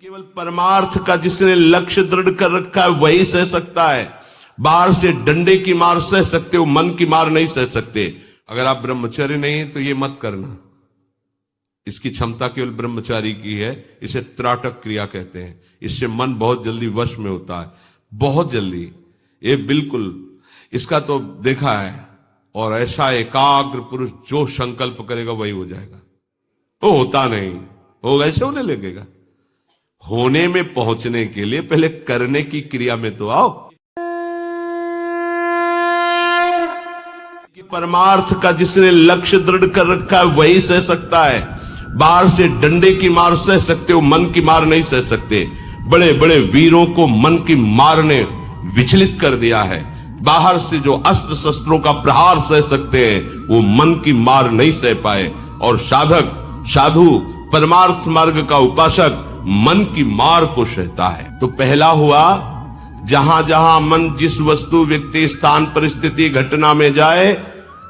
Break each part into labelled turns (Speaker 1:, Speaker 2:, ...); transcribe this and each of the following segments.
Speaker 1: केवल परमार्थ का जिसने लक्ष्य दृढ़ कर रखा है वही सह सकता है। बाहर से डंडे की मार सह सकते हो, मन की मार नहीं सह सकते। अगर आप ब्रह्मचर्य नहीं तो ये मत करना। इसकी क्षमता केवल ब्रह्मचारी की है। इसे त्राटक क्रिया कहते हैं। इससे मन बहुत जल्दी वश में होता है, बहुत जल्दी। ये बिल्कुल इसका तो देखा है। और ऐसा एकाग्र पुरुष जो संकल्प करेगा वही हो जाएगा। वो होता नहीं, वो ऐसे होने लगेगा। होने में पहुंचने के लिए पहले करने की क्रिया में तो आओ। कि परमार्थ का जिसने लक्ष्य दृढ़ कर रखा है वही सह सकता है। बाहर से डंडे की मार सह सकते हो, मन की मार नहीं सह सकते। बड़े बड़े वीरों को मन की मार ने विचलित कर दिया है। बाहर से जो अस्त्र शस्त्रों का प्रहार सह सकते हैं वो मन की मार नहीं सह पाए। और साधक, साधु, परमार्थ मार्ग का उपासक मन की मार को सहता है। तो पहला हुआ, जहां जहां मन जिस वस्तु, व्यक्ति, स्थान, परिस्थिति, घटना में जाए,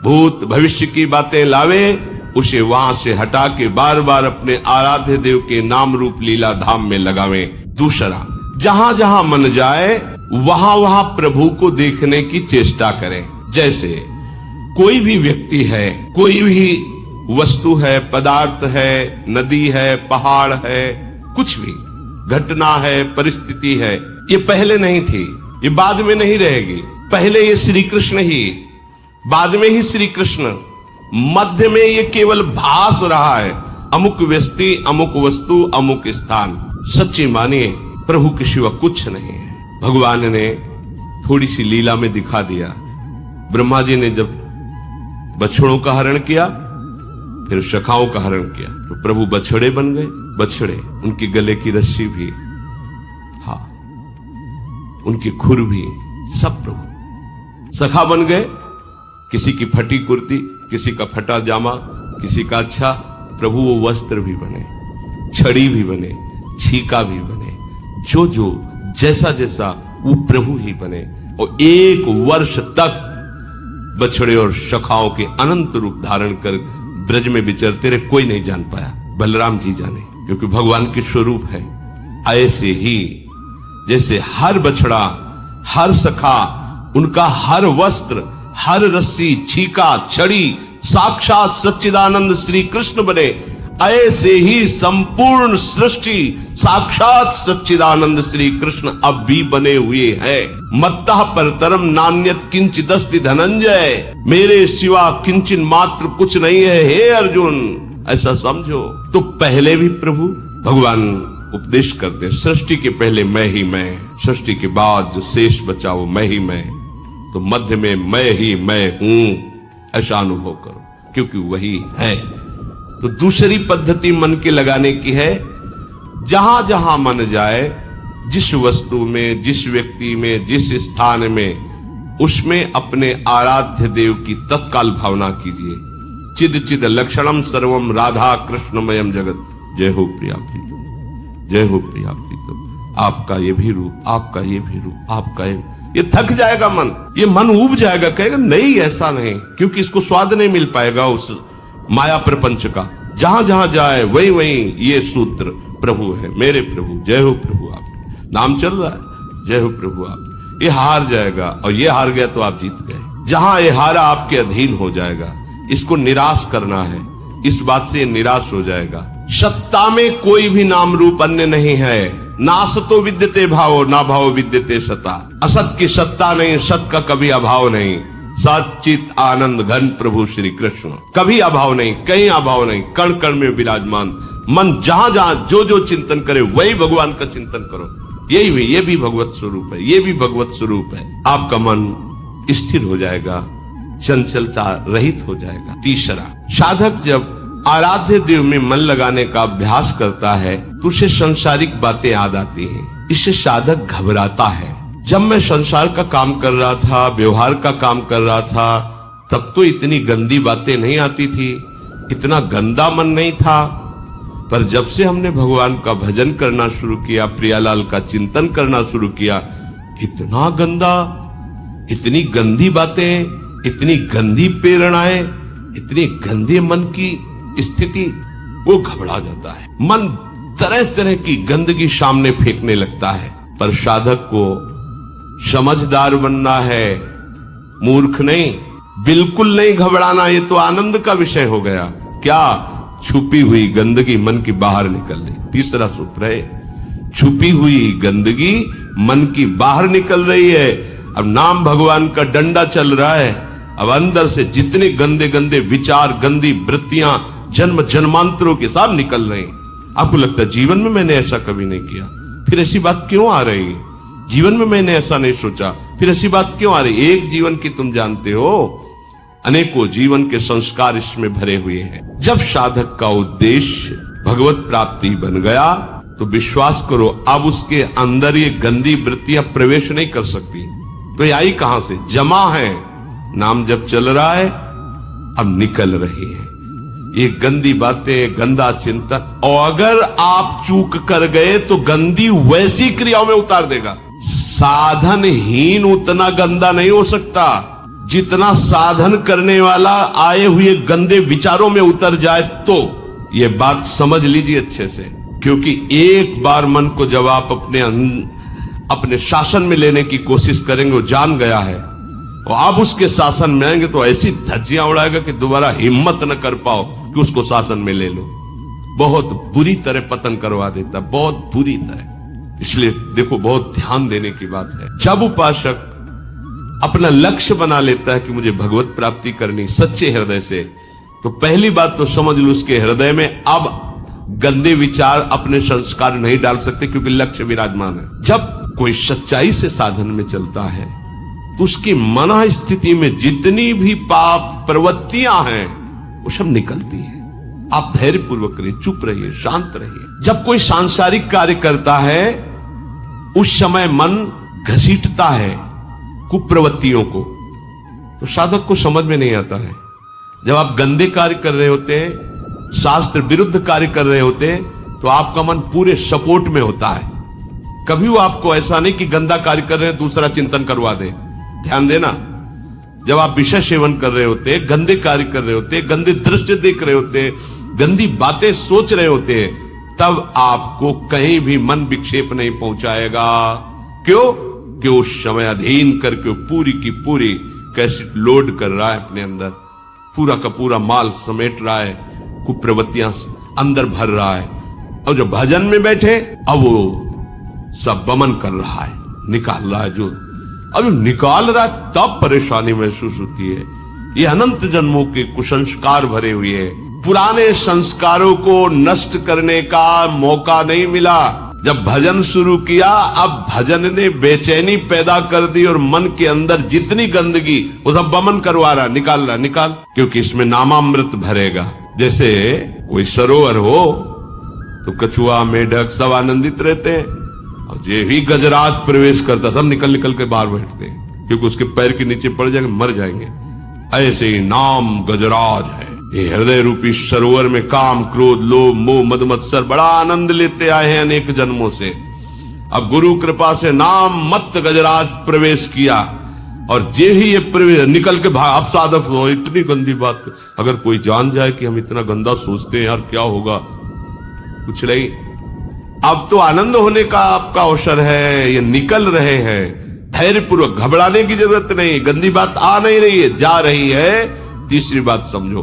Speaker 1: भूत भविष्य की बातें लावे, उसे वहां से हटा के बार बार अपने आराध्य देव के नाम रूप लीला धाम में लगावे। दूसरा, जहां जहां मन जाए वहां वहां प्रभु को देखने की चेष्टा करें। जैसे कोई भी व्यक्ति है, कोई भी वस्तु है, पदार्थ है, नदी है, पहाड़ है, कुछ भी घटना है, परिस्थिति है, ये पहले नहीं थी, ये बाद में नहीं रहेगी। पहले ये श्री कृष्ण ही, बाद में ही श्री कृष्ण, मध्य में ये केवल भास रहा है। अमुक व्यक्ति, अमुक वस्तु, अमुक स्थान। सच्ची मानिए प्रभु के सिवा कुछ नहीं है। भगवान ने थोड़ी सी लीला में दिखा दिया। ब्रह्मा जी ने जब बछड़ों का हरण किया, फिर शखाओं का हरण किया, तो प्रभु बछड़े बन गए। बछड़े, उनके गले की रस्सी भी, हाँ, उनकी खुर भी, सब प्रभु सखा बन गए। किसी की फटी कुर्ती, किसी का फटा जामा, किसी का अच्छा, प्रभु वो वस्त्र भी बने, छड़ी भी बने, छीका भी बने, जो जो जैसा जैसा वो प्रभु ही बने। और 1 वर्ष तक बछड़े और शखाओं के अनंत रूप धारण कर ब्रज में विचरते रहे। कोई नहीं जान पाया, बलराम जी जाने, क्योंकि भगवान के स्वरूप है। ऐसे ही जैसे हर बछड़ा, हर सखा, उनका हर वस्त्र, हर रस्सी, छीका, छड़ी साक्षात सच्चिदानंद श्री कृष्ण बने, ऐसे ही संपूर्ण सृष्टि साक्षात सच्चिदानंद श्री कृष्ण अब भी बने हुए हैं। मत्तः परतरम नान्यत किंचित अस्ति धनंजय, मेरे सिवा किंचिन मात्र कुछ नहीं है हे अर्जुन, ऐसा समझो। तो पहले भी प्रभु भगवान उपदेश करते, सृष्टि के पहले मैं ही मैं, सृष्टि के बाद जो शेष बचा वो मैं ही मैं, तो मध्य में मैं ही मैं हूं, ऐसा अनुभव करो, क्योंकि वही है। तो दूसरी पद्धति मन के लगाने की है। जहां जहां मन जाए, जिस वस्तु में, जिस व्यक्ति में, जिस स्थान में, उसमें अपने आराध्य देव की तत्काल भावना कीजिए। चिद चिद लक्षणम सर्वम राधा कृष्णमयम जगत। जय हो प्रिया प्रीतम, जय हो प्रिया प्रीतम। आपका ये भी रूप, आपका ये भी रूप, आपका ये थक जाएगा मन, ये मन ऊब जाएगा, कहेगा नहीं ऐसा नहीं, क्योंकि इसको स्वाद नहीं मिल पाएगा उस माया प्रपंच का। जहां जहां जाए वही वही ये सूत्र प्रभु है, मेरे प्रभु, जय हो प्रभु आपके नाम चल रहा है, जय हो प्रभु आप। ये हार जाएगा और ये हार गया तो आप जीत गए। जहां ये हारा आपके अधीन हो जाएगा, इसको निराश करना है, इस बात से निराश हो जाएगा। सत्ता में कोई भी नाम रूप अन्य नहीं है। नासतो विद्यते भावो, ना भाव विद्यते सता। असत की सत्ता नहीं, सत का कभी अभाव नहीं। सच्चित आनंद घन प्रभु श्री कृष्ण, कभी अभाव नहीं, कहीं अभाव नहीं, कण कण में विराजमान। मन जहां जहां जो जो चिंतन करे वही भगवान का चिंतन करो। यही भी, ये भी भगवत स्वरूप है, ये भी भगवत स्वरूप है। आपका मन स्थिर हो जाएगा, चंचलता रहित हो जाएगा। तीसरा, साधक जब आराध्य देव में मन लगाने का अभ्यास करता है तो उसे सांसारिक बातें याद आती हैं। इससे साधक घबराता है। जब मैं संसार का काम कर रहा था, व्यवहार का काम कर रहा था, तब तो इतनी गंदी बातें नहीं आती थी, इतना गंदा मन नहीं था। पर जब से हमने भगवान का भजन करना शुरू किया, प्रियालाल का चिंतन करना शुरू किया, इतना गंदा, इतनी गंदी बातें, इतनी गंदी प्रेरणाएं, इतनी गंदे मन की स्थिति, वो घबरा जाता है। मन तरह तरह की गंदगी सामने फेंकने लगता है। पर साधक को समझदार बनना है, मूर्ख नहीं, बिल्कुल नहीं घबराना। ये तो आनंद का विषय हो गया। क्या? छुपी हुई गंदगी मन की बाहर निकल रही। तीसरा सूत्र है, छुपी हुई गंदगी मन की बाहर निकल रही है। अब नाम भगवान का डंडा चल रहा है। अब अंदर से जितने गंदे गंदे विचार, गंदी वृत्तियां जन्म जन्मांतरों के साथ निकल रहे हैं। आपको लगता है जीवन में मैंने ऐसा कभी नहीं किया, फिर ऐसी बात क्यों आ रही है? जीवन में मैंने ऐसा नहीं सोचा, फिर ऐसी बात क्यों आ रही? एक जीवन की तुम जानते हो, अनेकों जीवन के संस्कार इसमें भरे हुए हैं। जब साधक का उद्देश्य भगवत प्राप्ति बन गया तो विश्वास करो, अब उसके अंदर ये गंदी वृत्तियां प्रवेश नहीं कर सकती। तो ये आई कहां से? जमा है। नाम जब चल रहा है, अब निकल रही है ये गंदी बातें, गंदा चिंतन। और अगर आप चूक कर गए तो गंदी वैसी क्रियाओं में उतार देगा। साधनहीन उतना गंदा नहीं हो सकता जितना साधन करने वाला आए हुए गंदे विचारों में उतर जाए। तो ये बात समझ लीजिए अच्छे से, क्योंकि एक बार मन को जब आप अपने शासन में लेने की कोशिश करेंगे, वो जान गया है, और आप उसके शासन में आएंगे तो ऐसी धज्जियां उड़ाएगा कि दोबारा हिम्मत न कर पाओ कि उसको शासन में ले लो। बहुत बुरी तरह पतन करवा देता, बहुत बुरी तरह। इसलिए देखो, बहुत ध्यान देने की बात है। जब उपासक अपना लक्ष्य बना लेता है कि मुझे भगवत प्राप्ति करनी सच्चे हृदय से, तो पहली बात तो समझ लो, उसके हृदय में अब गंदे विचार, अपने संस्कार नहीं डाल सकते, क्योंकि लक्ष्य विराजमान है। जब कोई सच्चाई से साधन में चलता है तो उसकी मन स्थिति में जितनी भी पाप प्रवृत्तियां हैं वो सब निकलती हैं। आप धैर्य पूर्वक रहिए, चुप रहिए, शांत रहिए। जब कोई सांसारिक कार्य करता है उस समय मन घसीटता है कुप्रवृत्तियों को, तो साधक को समझ में नहीं आता है। जब आप गंदे कार्य कर रहे होते हैं, शास्त्र विरुद्ध कार्य कर रहे होते हैं, तो आपका मन पूरे सपोर्ट में होता है। कभी वो आपको ऐसा नहीं कि गंदा कार्य कर रहे हैं दूसरा चिंतन करवा दे। ध्यान देना, जब आप विषय सेवन कर रहे होते, गंदे कार्य कर रहे होते, गंदे दृश्य देख रहे होते, गंदी बातें सोच रहे होते, तब आपको कहीं भी मन विक्षेप नहीं पहुंचाएगा। क्यों? कि उस समय अधीन करके पूरी की पूरी कैसेट लोड कर रहा है अपने अंदर, पूरा का पूरा माल समेट रहा है, कुप्रवृत्तियां अंदर भर रहा है। और जब भजन में बैठे, अब वो सब बमन कर रहा है, निकाल रहा है। जो अब निकाल रहा है तब परेशानी महसूस होती है। ये अनंत जन्मों के कुसंस्कार भरे हुए हैं। पुराने संस्कारों को नष्ट करने का मौका नहीं मिला। जब भजन शुरू किया, अब भजन ने बेचैनी पैदा कर दी और मन के अंदर जितनी गंदगी वो सब बमन करवा रहा, निकाल रहा, निकाल। क्योंकि इसमें नामामृत भरेगा। जैसे कोई सरोवर हो तो कछुआ, मेढक सब आनंदित रहते हैं, और जो ही गजराज प्रवेश करता सब निकल निकल के बाहर बैठते हैं, क्योंकि उसके पैर के नीचे पड़ जाएंगे, मर जाएंगे। ऐसे ही नाम गजराज है। ये हृदय रूपी सरोवर में काम, क्रोध, लोभ, मोह, मद मत्सर बड़ा आनंद लेते आए हैं अनेक जन्मों से। अब गुरु कृपा से नाम मत गजराज प्रवेश किया, और जे ही ये प्रवेश निकल के भाग। अब साधक हो, इतनी गंदी बात, अगर कोई जान जाए कि हम इतना गंदा सोचते हैं यार, क्या होगा? कुछ नहीं। अब तो आनंद होने का आपका अवसर है, ये निकल रहे हैं। धैर्य पूर्वक, घबराने की जरूरत नहीं। गंदी बात आ नहीं रही है, जा रही है। तीसरी बात समझो,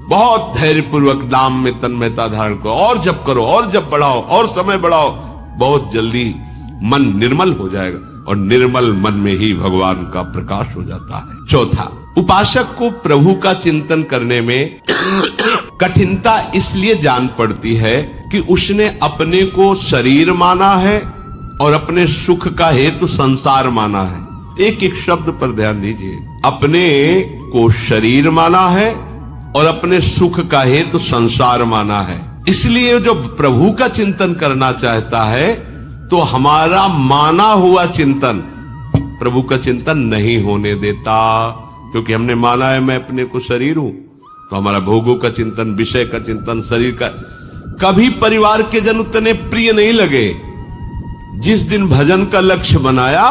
Speaker 1: बहुत धैर्य पूर्वक नाम में तन्मयता धारण करो, और जप करो, और जप बढ़ाओ, और समय बढ़ाओ। बहुत जल्दी मन निर्मल हो जाएगा, और निर्मल मन में ही भगवान का प्रकाश हो जाता है। चौथा, उपासक को प्रभु का चिंतन करने में कठिनता इसलिए जान पड़ती है कि उसने अपने को शरीर माना है और अपने सुख का हेतु संसार माना है। एक एक शब्द पर ध्यान दीजिए। अपने को शरीर माना है और अपने सुख का हेतु संसार माना है। इसलिए जो प्रभु का चिंतन करना चाहता है तो हमारा माना हुआ चिंतन प्रभु का चिंतन नहीं होने देता, क्योंकि हमने माना है मैं अपने को शरीर हूं, तो हमारा भोगों का चिंतन, विषय का चिंतन, शरीर का। कभी परिवार के जन उतने प्रिय नहीं लगे। जिस दिन भजन का लक्ष्य बनाया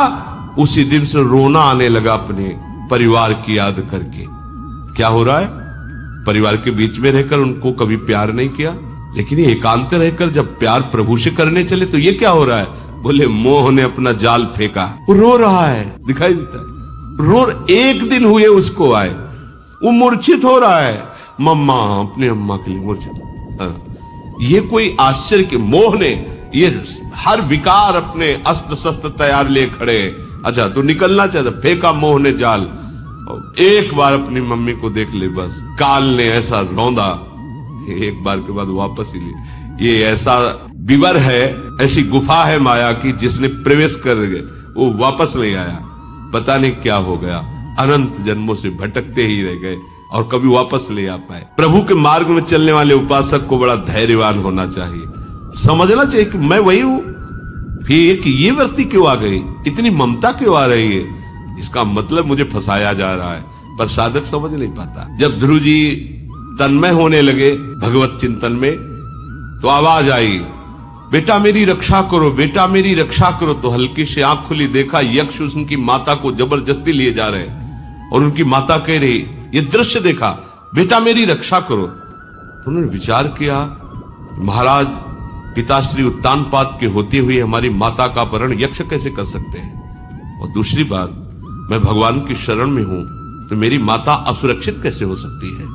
Speaker 1: उसी दिन से रोना आने लगा अपने परिवार की याद करके। क्या हो रहा है? परिवार के बीच में रहकर उनको कभी प्यार नहीं किया, लेकिन ये एकांत रहकर जब प्यार प्रभु से करने चले तो ये क्या हो रहा है? बोले मोह ने अपना जाल फेंका। वो रो रहा है, दिखाई देता है। एक दिन हुए उसको आए, वो मूर्छित हो रहा है। मम्मा, अपने अम्मा के लिए मूर्छित। ये कोई आश्चर्य कि मोह ने ये हर विकार अपने अस्त्र शस्त्र तैयार ले खड़े। अच्छा, तो निकलना चाहता, फेंका मोह ने जाल। एक बार अपनी मम्मी को देख ले बस। काल ने ऐसा रौंदा, एक बार के बाद वापस ही ले। ये ऐसा विवर है, ऐसी गुफा है माया की, जिसने प्रवेश कर गए वो वापस नहीं आया। पता नहीं क्या हो गया, अनंत जन्मों से भटकते ही रह गए और कभी वापस ले आ पाए। प्रभु के मार्ग में चलने वाले उपासक को बड़ा धैर्यवान होना चाहिए, समझना चाहिए कि मैं वही हूं। फिर कि ये वृत्ति क्यों आ गई, इतनी ममता क्यों आ रही है, इसका मतलब मुझे फंसाया जा रहा है। पर साधक समझ नहीं पाता। जब ध्रुव जी तन्मय होने लगे भगवत चिंतन में, तो आवाज आई, बेटा मेरी रक्षा करो, बेटा मेरी रक्षा करो। तो हल्की से आंख खुली, देखा यक्ष उनकी माता को जबरदस्ती लिए जा रहे और उनकी माता कह रही, ये दृश्य देखा, बेटा मेरी रक्षा करो। तो उन्होंने विचार किया, महाराज पिताश्री उत्तानपाद के होते हुए हमारी माता का अपहरण यक्ष कैसे कर सकते हैं? और दूसरी बात, मैं भगवान की शरण में हूं, तो मेरी माता असुरक्षित कैसे हो सकती है?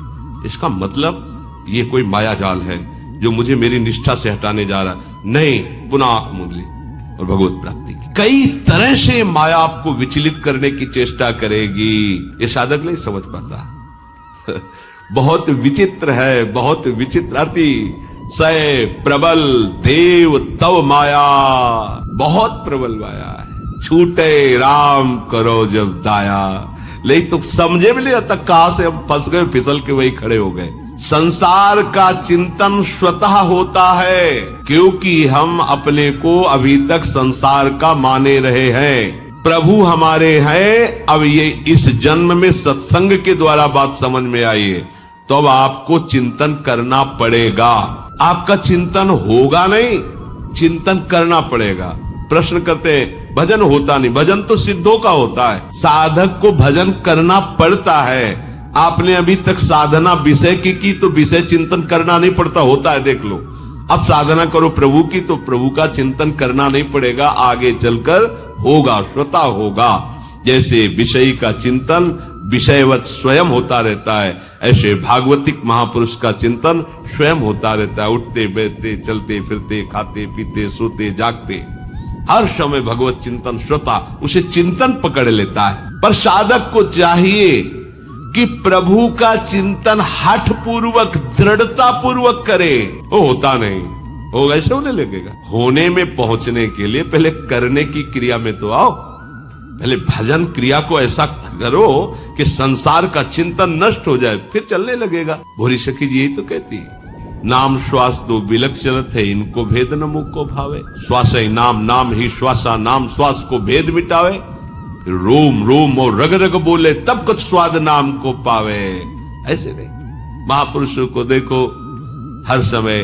Speaker 1: इसका मतलब ये कोई माया जाल है जो मुझे मेरी निष्ठा से हटाने जा रहा। नहीं, पुनः आंख मूंद ली और भगवत प्राप्ति की। कई तरह से माया आपको विचलित करने की चेष्टा करेगी, ये साधक नहीं समझ पाता। बहुत विचित्र है, बहुत विचित्र। अति सय प्रबल देव तव माया, बहुत प्रबल माया है। छूटे राम करो जब दाया। लेकिन तो समझे भी नहीं तक कहां से हम फंस गए, फिसल के वही खड़े हो गए। संसार का चिंतन स्वतः होता है, क्योंकि हम अपने को अभी तक संसार का माने रहे हैं। प्रभु हमारे हैं। अब ये इस जन्म में सत्संग के द्वारा बात समझ में आई है, तो अब आपको चिंतन करना पड़ेगा। आपका चिंतन होगा नहीं, चिंतन करना पड़ेगा। प्रश्न करते हैं, भजन होता नहीं। भजन तो सिद्धों का होता है, साधक को भजन करना पड़ता है। आपने अभी तक साधना विषय की तो विषय चिंतन करना नहीं पड़ता, होता है, देख लो। अब साधना करो प्रभु की, तो प्रभु का चिंतन करना नहीं पड़ेगा, आगे चलकर होगा, स्वतः होगा। जैसे विषय का चिंतन विषयवत स्वयं होता रहता है, ऐसे भागवतिक महापुरुष का चिंतन स्वयं होता रहता है। उठते बैठते चलते फिरते खाते पीते सोते जागते, हर समय भगवत चिंतन स्वतः उसे चिंतन पकड़ लेता है। पर साधक को चाहिए कि प्रभु का चिंतन हठ पूर्वक दृढ़ता पूर्वक करे। वो होता नहीं, वो ऐसे होने लगेगा। होने में पहुंचने के लिए पहले करने की क्रिया में तो आओ। पहले भजन क्रिया को ऐसा करो कि संसार का चिंतन नष्ट हो जाए, फिर चलने लगेगा। भोरी सखी जी यही तो कहती है, नाम श्वास दो बिलक चलत है, इनको भेद न मुख को भावे। श्वास ही नाम, नाम ही श्वासा, नाम श्वास को भेद मिटावे। रोम रोम और रग रग बोले, तब कुछ स्वाद नाम को पावे। ऐसे नहीं, महापुरुषों को देखो, हर समय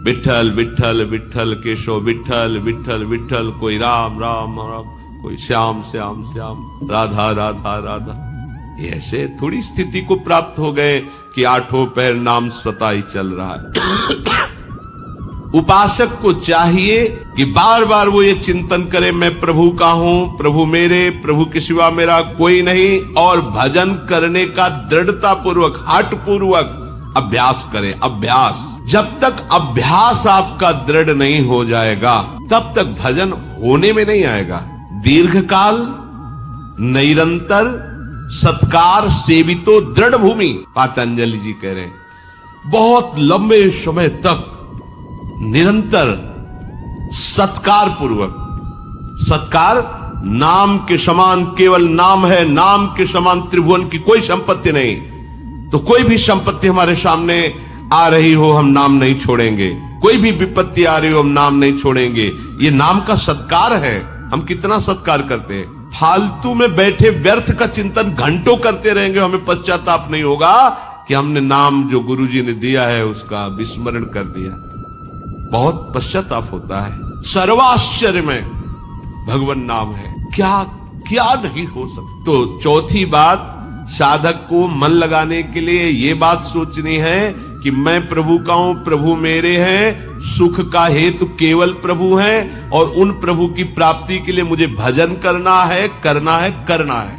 Speaker 1: विठल विठल विठल केशव विठल विठल विठल, कोई राम राम राम, कोई श्याम श्याम श्याम, राधा राधा राधा। ऐसे थोड़ी स्थिति को प्राप्त हो गए कि आठों पैर नाम स्वतः ही चल रहा है। उपासक को चाहिए कि बार बार वो ये चिंतन करे, मैं प्रभु का हूं, प्रभु मेरे, प्रभु के सिवा मेरा कोई नहीं। और भजन करने का दृढ़ता पूर्वक, हठ पूर्वक अभ्यास करे। अभ्यास, जब तक अभ्यास आपका दृढ़ नहीं हो जाएगा, तब तक भजन होने में नहीं आएगा। दीर्घकाल निरंतर सत्कार सेवितो दृढ़ भूमि, पातंजलि जी कह रहे हैं। बहुत लंबे समय तक निरंतर सत्कार पूर्वक, सत्कार नाम के समान केवल नाम है, नाम के समान त्रिभुवन की कोई संपत्ति नहीं। तो कोई भी संपत्ति हमारे सामने आ रही हो, हम नाम नहीं छोड़ेंगे। कोई भी विपत्ति आ रही हो, हम नाम नहीं छोड़ेंगे। ये नाम का सत्कार है। हम कितना सत्कार करते हैं। फालतू में बैठे व्यर्थ का चिंतन घंटों करते रहेंगे, हमें पश्चाताप नहीं होगा कि हमने नाम जो गुरुजी ने दिया है उसका विस्मरण कर दिया। बहुत पश्चाताप होता है। सर्वाश्चर्य में भगवान नाम है, क्या क्या नहीं हो सकता। तो चौथी बात, साधक को मन लगाने के लिए ये बात सोचनी है कि मैं प्रभु का हूं, प्रभु मेरे हैं, सुख का हेतु केवल प्रभु हैं, और उन प्रभु की प्राप्ति के लिए मुझे भजन करना है, करना है, करना है।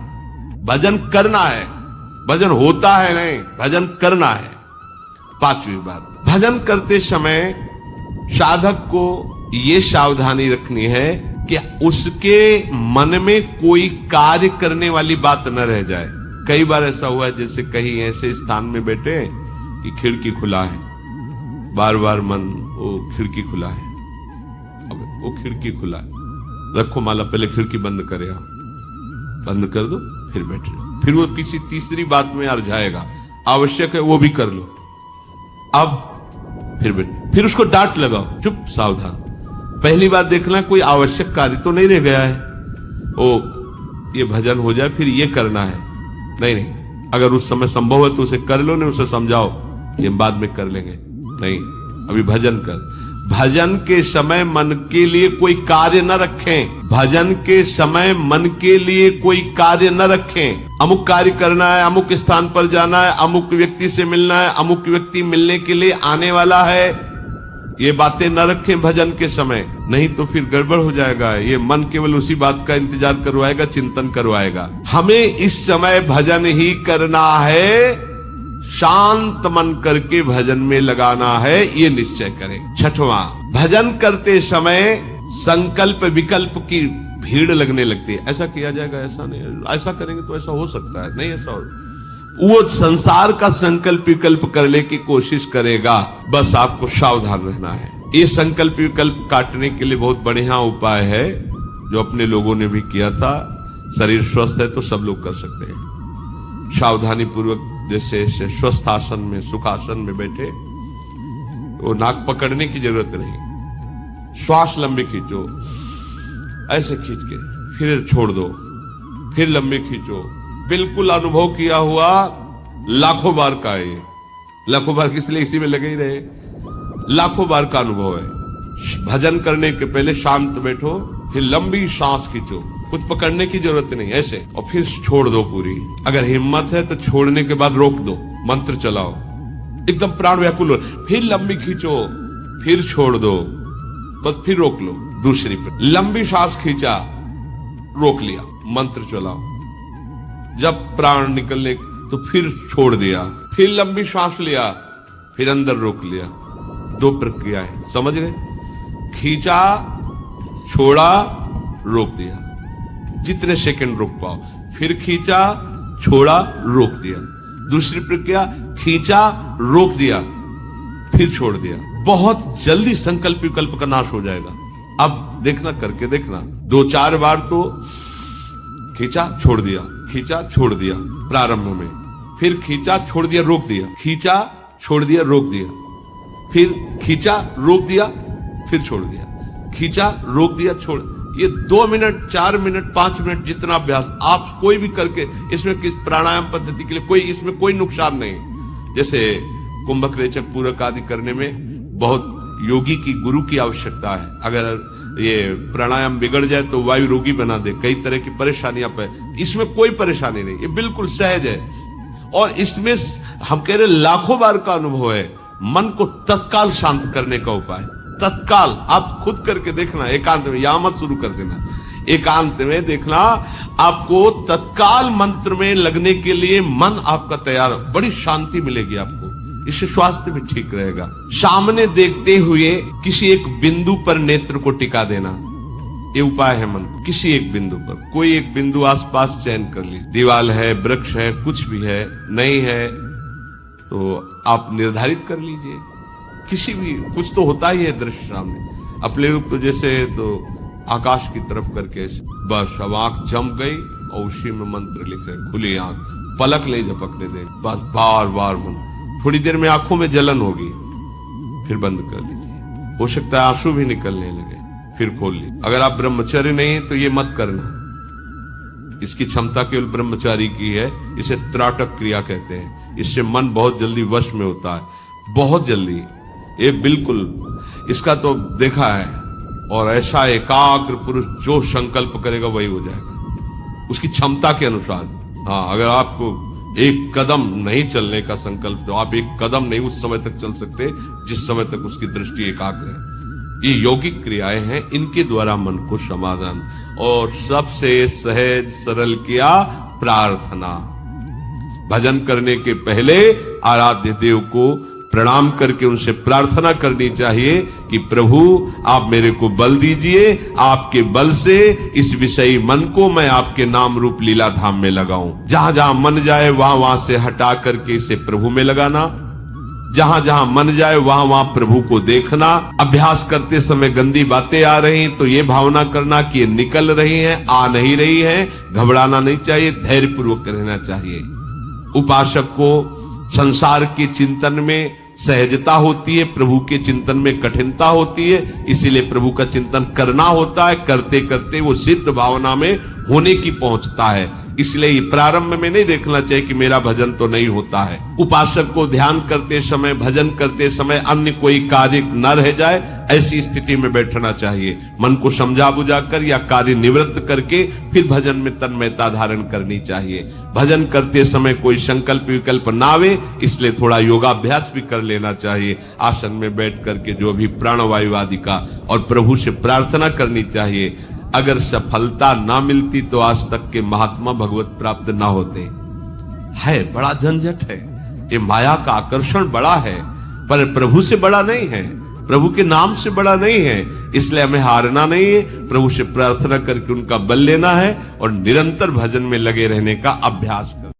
Speaker 1: भजन करना है, भजन होता है नहीं, भजन करना है। पांचवी बात, भजन करते समय साधक को यह सावधानी रखनी है कि उसके मन में कोई कार्य करने वाली बात न रह जाए। कई बार ऐसा हुआ है, जैसे कहीं ऐसे स्थान में बैठे कि खिड़की खुला है, बार बार मन वो खिड़की खुला है, अब वो खिड़की खुला है, रखो माला, पहले खिड़की बंद करे, बंद कर दो, फिर बैठ जाओ। फिर वो किसी तीसरी बात में अड़ जाएगा, आवश्यक है वो भी कर लो, अब फिर बैठ, फिर उसको डांट लगाओ, चुप सावधान। पहली बात देखना कोई आवश्यक कार्य तो नहीं रह गया है, ओ ये भजन हो जाए फिर ये करना है, नहीं, अगर उस समय संभव है तो उसे कर लो, नहीं उसे समझाओ ये बाद में कर लेंगे, नहीं अभी भजन कर। भजन के समय मन के लिए कोई कार्य न रखें, भजन के समय मन के लिए कोई कार्य न रखें। अमुक कार्य करना है, अमुक स्थान पर जाना है, अमुक व्यक्ति से मिलना है, अमुक व्यक्ति मिलने के लिए आने वाला है, ये बातें न रखें भजन के समय, नहीं तो फिर गड़बड़ हो जाएगा। ये मन केवल उसी बात का इंतजार करवाएगा, चिंतन करवाएगा। हमें इस समय भजन ही करना है, शांत मन करके भजन में लगाना है, ये निश्चय करें। छठवां, भजन करते समय संकल्प विकल्प की भीड़ लगने लगती है। ऐसा किया जाएगा, ऐसा नहीं, ऐसा करेंगे तो ऐसा हो सकता है, नहीं ऐसा हो, वो संसार का संकल्प विकल्प करने की कोशिश करेगा। बस आपको सावधान रहना है। ये संकल्प विकल्प काटने के लिए बहुत बढ़िया उपाय है, जो अपने लोगों ने भी किया था। शरीर स्वस्थ है तो सब लोग कर सकते हैं। सावधानी पूर्वक जैसे स्वस्थ आसन में, सुखासन में बैठे, वो नाक पकड़ने की जरूरत नहीं, श्वास लंबी खींचो, ऐसे खींच के फिर छोड़ दो, फिर लंबी खींचो। बिल्कुल अनुभव किया हुआ, लाखों बार का है ये, लाखों बार किस लिए इसी में लगे ही रहे, लाखों बार का अनुभव है। भजन करने के पहले शांत बैठो, फिर लंबी सांस खींचो, कुछ पकड़ने की जरूरत नहीं, ऐसे, और फिर छोड़ दो पूरी। अगर हिम्मत है तो छोड़ने के बाद रोक दो, मंत्र चलाओ, एकदम प्राण व्याकुल हो, फिर लंबी खींचो, फिर छोड़ दो, बस फिर रोक लो। दूसरी पर लंबी सांस खींचा, रोक लिया, मंत्र चलाओ, जब प्राण निकलने तो फिर छोड़ दिया, फिर लंबी सांस लिया, फिर अंदर रोक लिया। दो प्रक्रिया है, समझ गए? खींचा, छोड़ा, रोक दिया, जितने सेकंड रोक पाओ, फिर खींचा, छोड़ा, रोक दिया। दूसरी प्रक्रिया, खींचा, रोक दिया, फिर छोड़ दिया। बहुत जल्दी संकल्प विकल्प का नाश हो जाएगा। अब देखना, करके देखना, 2-4 बार तो खींचा, छोड़ दिया, खींचा, छोड़ दिया प्रारंभ में, फिर खींचा, छोड़ दिया, रोक दिया, खींचा, छोड़ दिया, रोक दिया, फिर खींचा, रोक दिया, फिर छोड़ दिया, खींचा, रोक दिया, छोड़। ये 2 मिनट, 4 मिनट, 5 मिनट जितना अभ्यास आप कोई भी करके, इसमें किस प्राणायाम पद्धति के लिए कोई इसमें कोई नुकसान नहीं। जैसे कुंभक रेचक पूरक आदि करने में बहुत योगी की, गुरु की आवश्यकता है। अगर ये प्राणायाम बिगड़ जाए तो वायु रोगी बना दे, कई तरह की परेशानियां पे, इसमें कोई परेशानी नहीं, ये बिल्कुल सहज है। और इसमें हम कह रहे लाखों बार का अनुभव है। मन को तत्काल शांत करने का उपाय, तत्काल आप खुद करके देखना, एकांत में, यहां मत शुरू कर देना, एकांत में देखना, आपको तत्काल मंत्र में लगने के लिए मन आपका तैयार, बड़ी शांति मिलेगी आपको, इससे स्वास्थ्य भी ठीक रहेगा। सामने देखते हुए किसी एक बिंदु पर नेत्र को टिका देना, ये उपाय है। मन को किसी एक बिंदु पर, कोई एक बिंदु आसपास चयन कर लीजिए, दीवाल है, वृक्ष है, कुछ भी है, नहीं है तो आप निर्धारित कर लीजिए, किसी भी, कुछ तो होता ही है दृश्य सामने। अपने लोग तो जैसे तो आकाश की तरफ करके, बस अब आंख जम गई और उसी में मंत्र लिख रहे, खुली आंख, पलक नहीं झपकने दे, बस बार बार मन। थोड़ी देर में आंखों में जलन होगी, फिर बंद कर लीजिए, हो सकता है आंसू भी निकलने लगे, फिर खोल लीजिए। अगर आप ब्रह्मचारी नहीं तो ये मत करना, इसकी क्षमता केवल ब्रह्मचारी की है, इसे त्राटक क्रिया कहते हैं। इससे मन बहुत जल्दी वश में होता है, बहुत जल्दी, ये बिल्कुल, इसका तो देखा है। और ऐसा एकाग्र पुरुष जो संकल्प करेगा वही हो जाएगा, उसकी क्षमता के अनुसार। हाँ, अगर आपको एक कदम नहीं चलने का संकल्प, तो आप एक कदम नहीं उस समय तक चल सकते जिस समय तक उसकी दृष्टि एकाग्र है। ये यौगिक क्रियाएं हैं, इनके द्वारा मन को समाधान। और सबसे सहज सरल किया प्रार्थना। भजन करने के पहले आराध्य देव को प्रणाम करके उनसे प्रार्थना करनी चाहिए कि प्रभु आप मेरे को बल दीजिए, आपके बल से इस विषयी मन को मैं आपके नाम रूप लीला धाम में लगाऊं। जहां जहां मन जाए वहां वहां से हटा करके इसे प्रभु में लगाना, जहां जहां मन जाए वहां वहां प्रभु को देखना। अभ्यास करते समय गंदी बातें आ रही तो ये भावना करना कि ये निकल रही हैं, आ नहीं रही हैं। घबराना नहीं चाहिए, धैर्यपूर्वक रहना चाहिए। उपासक को संसार के चिंतन में सहजता होती है, प्रभु के चिंतन में कठिनता होती है, इसीलिए प्रभु का चिंतन करना होता है। करते करते वो सिद्ध भावना में होने की पहुंचता है। इसलिए ये प्रारंभ में नहीं देखना चाहिए कि मेरा भजन तो नहीं होता है। उपासक को ध्यान करते समय, भजन करते समय अन्य कोई कार्य न रह जाए, ऐसी स्थिति में बैठना चाहिए। मन को समझा बुझाकर या कार्य निवृत्त करके फिर भजन में तन्मयता धारण करनी चाहिए। भजन करते समय कोई संकल्प विकल्प ना आवे, इसलिए थोड़ा योगाभ्यास भी कर लेना चाहिए। आसन में बैठ करके जो भी प्राणवायु आदि का, और प्रभु से प्रार्थना करनी चाहिए। अगर सफलता ना मिलती तो आज तक के महात्मा भगवत प्राप्त ना होते। है बड़ा झंझट है, ये माया का आकर्षण बड़ा है, पर प्रभु से बड़ा नहीं है, प्रभु के नाम से बड़ा नहीं है। इसलिए हमें हारना नहीं है, प्रभु से प्रार्थना करके उनका बल लेना है और निरंतर भजन में लगे रहने का अभ्यास करना।